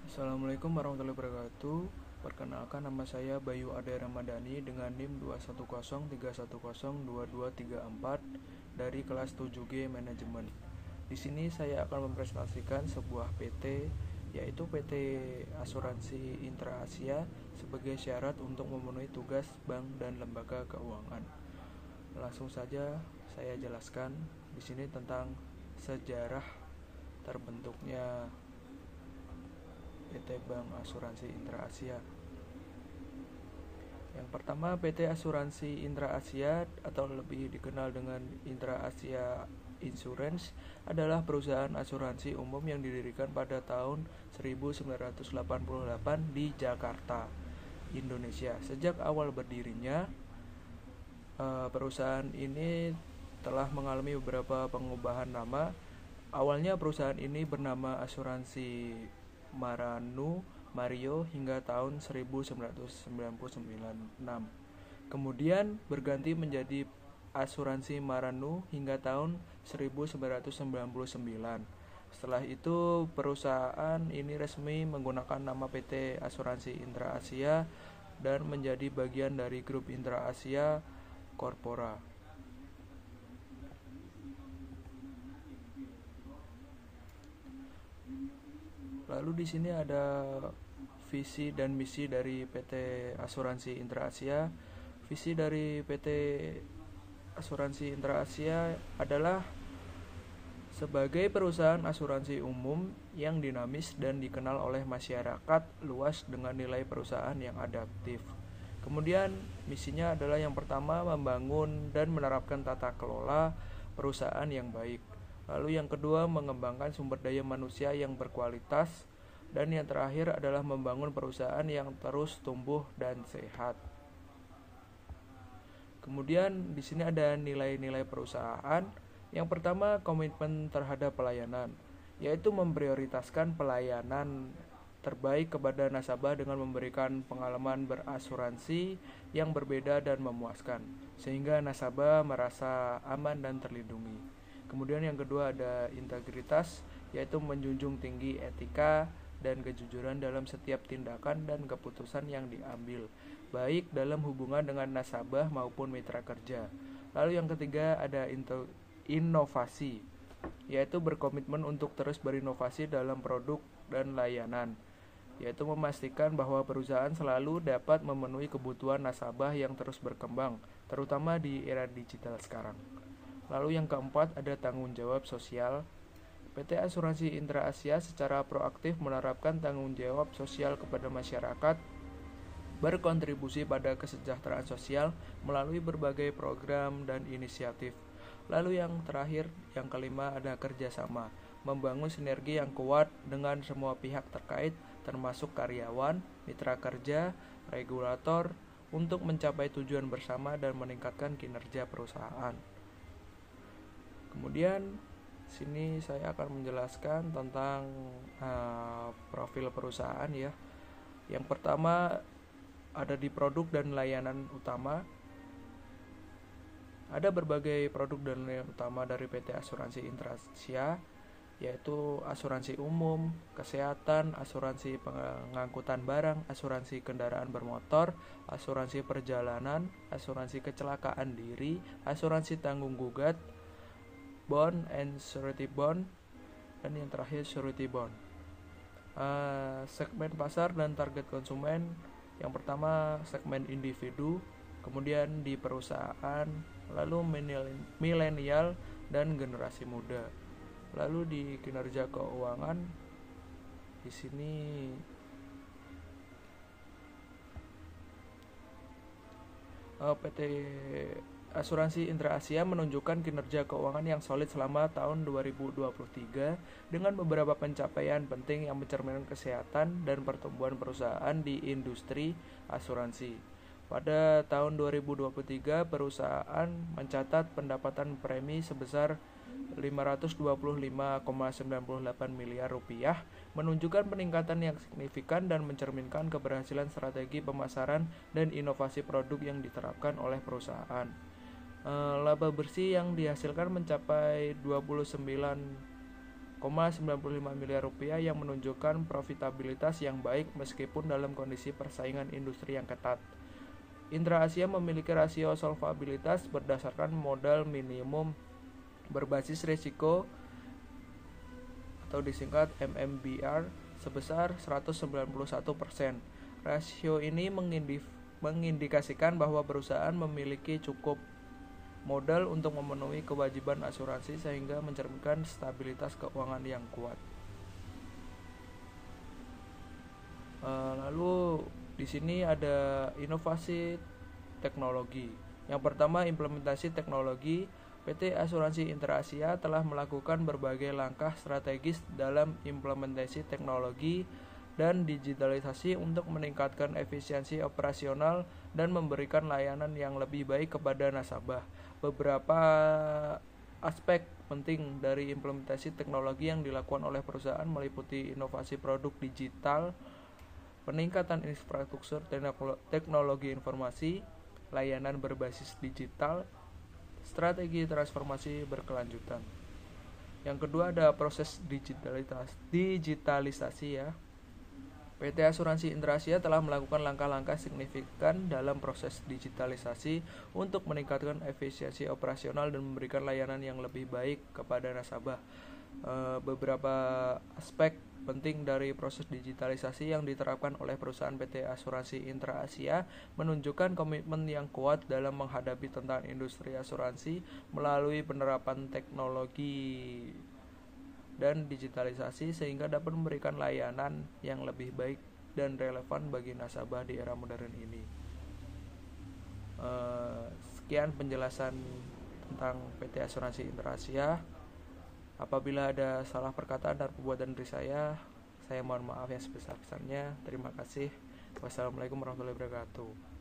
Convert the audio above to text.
Assalamualaikum warahmatullahi wabarakatuh. Perkenalkan, nama saya Bayu Ade Ramadhani dengan NIM 21031022234 dari kelas 7G Manajemen. Di sini saya akan mempresentasikan sebuah PT, yaitu PT Asuransi Intra Asia sebagai syarat untuk memenuhi tugas bank dan lembaga keuangan. Langsung saja saya jelaskan di sini tentang sejarah terbentuknya PT Bank Asuransi Intra Asia. Yang pertama, PT Asuransi Intra Asia atau lebih dikenal dengan Intra Asia Insurance adalah perusahaan asuransi umum yang didirikan pada tahun 1988 di Jakarta, Indonesia. Sejak awal berdirinya, perusahaan ini telah mengalami beberapa pengubahan nama. Awalnya perusahaan ini bernama Asuransi Mario hingga tahun 1996. Kemudian berganti menjadi Asuransi Maranu hingga tahun 1999. Setelah itu perusahaan ini resmi menggunakan nama PT Asuransi Intra Asia dan menjadi bagian dari grup Intra Asia Corpora. Lalu di sini ada visi dan misi dari PT Asuransi Intra Asia. Visi dari PT Asuransi Intra Asia adalah sebagai perusahaan asuransi umum yang dinamis dan dikenal oleh masyarakat luas dengan nilai perusahaan yang adaptif. Kemudian misinya adalah yang pertama, membangun dan menerapkan tata kelola perusahaan yang baik. Lalu yang kedua, mengembangkan sumber daya manusia yang berkualitas. Dan yang terakhir adalah membangun perusahaan yang terus tumbuh dan sehat. Kemudian di sini ada nilai-nilai perusahaan. Yang pertama, komitmen terhadap pelayanan, yaitu memprioritaskan pelayanan terbaik kepada nasabah dengan memberikan pengalaman berasuransi yang berbeda dan memuaskan, sehingga nasabah merasa aman dan terlindungi. Kemudian yang kedua ada integritas, yaitu menjunjung tinggi etika dan kejujuran dalam setiap tindakan dan keputusan yang diambil, baik dalam hubungan dengan nasabah maupun mitra kerja. Lalu yang ketiga ada inovasi, yaitu berkomitmen untuk terus berinovasi dalam produk dan layanan, yaitu memastikan bahwa perusahaan selalu dapat memenuhi kebutuhan nasabah yang terus berkembang, terutama di era digital sekarang. Lalu yang keempat ada tanggung jawab sosial. PT Asuransi Intra Asia secara proaktif menerapkan tanggung jawab sosial kepada masyarakat, berkontribusi pada kesejahteraan sosial melalui berbagai program dan inisiatif. Lalu yang terakhir, yang kelima ada kerjasama, membangun sinergi yang kuat dengan semua pihak terkait, termasuk karyawan, mitra kerja, regulator, untuk mencapai tujuan bersama dan meningkatkan kinerja perusahaan. Kemudian sini saya akan menjelaskan tentang profil perusahaan ya. Yang pertama ada di produk dan layanan utama. Ada berbagai produk dan layanan utama dari PT Asuransi Intra Asia, yaitu asuransi umum, kesehatan, asuransi pengangkutan barang, asuransi kendaraan bermotor, asuransi perjalanan, asuransi kecelakaan diri, asuransi tanggung gugat, bond and surety bond, dan yang terakhir surety bond. Segmen pasar dan target konsumen, yang pertama segmen individu, kemudian di perusahaan, lalu milenial dan generasi muda. Lalu di kinerja keuangan, di sini PT Asuransi Intra Asia menunjukkan kinerja keuangan yang solid selama tahun 2023 dengan beberapa pencapaian penting yang mencerminkan kesehatan dan pertumbuhan perusahaan di industri asuransi. Pada tahun 2023, perusahaan mencatat pendapatan premi sebesar 525,98 miliar rupiah, menunjukkan peningkatan yang signifikan dan mencerminkan keberhasilan strategi pemasaran dan inovasi produk yang diterapkan oleh perusahaan. Laba bersih yang dihasilkan mencapai 29,95 miliar rupiah yang menunjukkan profitabilitas yang baik meskipun dalam kondisi persaingan industri yang ketat. Indra Asia memiliki rasio solvabilitas berdasarkan modal minimum berbasis risiko atau disingkat MMBR sebesar 191%. Rasio ini mengindikasikan bahwa perusahaan memiliki cukup modal untuk memenuhi kewajiban asuransi sehingga mencerminkan stabilitas keuangan yang kuat. Lalu di sini ada inovasi teknologi. Yang pertama, implementasi teknologi. PT Asuransi Intra Asia telah melakukan berbagai langkah strategis dalam implementasi teknologi dan digitalisasi untuk meningkatkan efisiensi operasional dan memberikan layanan yang lebih baik kepada nasabah. Beberapa aspek penting dari implementasi teknologi yang dilakukan oleh perusahaan meliputi inovasi produk digital, peningkatan infrastruktur teknologi informasi, layanan berbasis digital, strategi transformasi berkelanjutan. Yang kedua ada proses digitalisasi ya. PT Asuransi Intra Asia telah melakukan langkah-langkah signifikan dalam proses digitalisasi untuk meningkatkan efisiensi operasional dan memberikan layanan yang lebih baik kepada nasabah. Beberapa aspek penting dari proses digitalisasi yang diterapkan oleh perusahaan PT Asuransi Intra Asia menunjukkan komitmen yang kuat dalam menghadapi tantangan industri asuransi melalui penerapan teknologi dan digitalisasi sehingga dapat memberikan layanan yang lebih baik dan relevan bagi nasabah di era modern ini. Sekian penjelasan tentang PT Asuransi Intra Asia. Apabila ada salah perkataan dan perbuatan dari saya mohon maaf yang sebesar-besarnya. Terima kasih. Wassalamualaikum warahmatullahi wabarakatuh.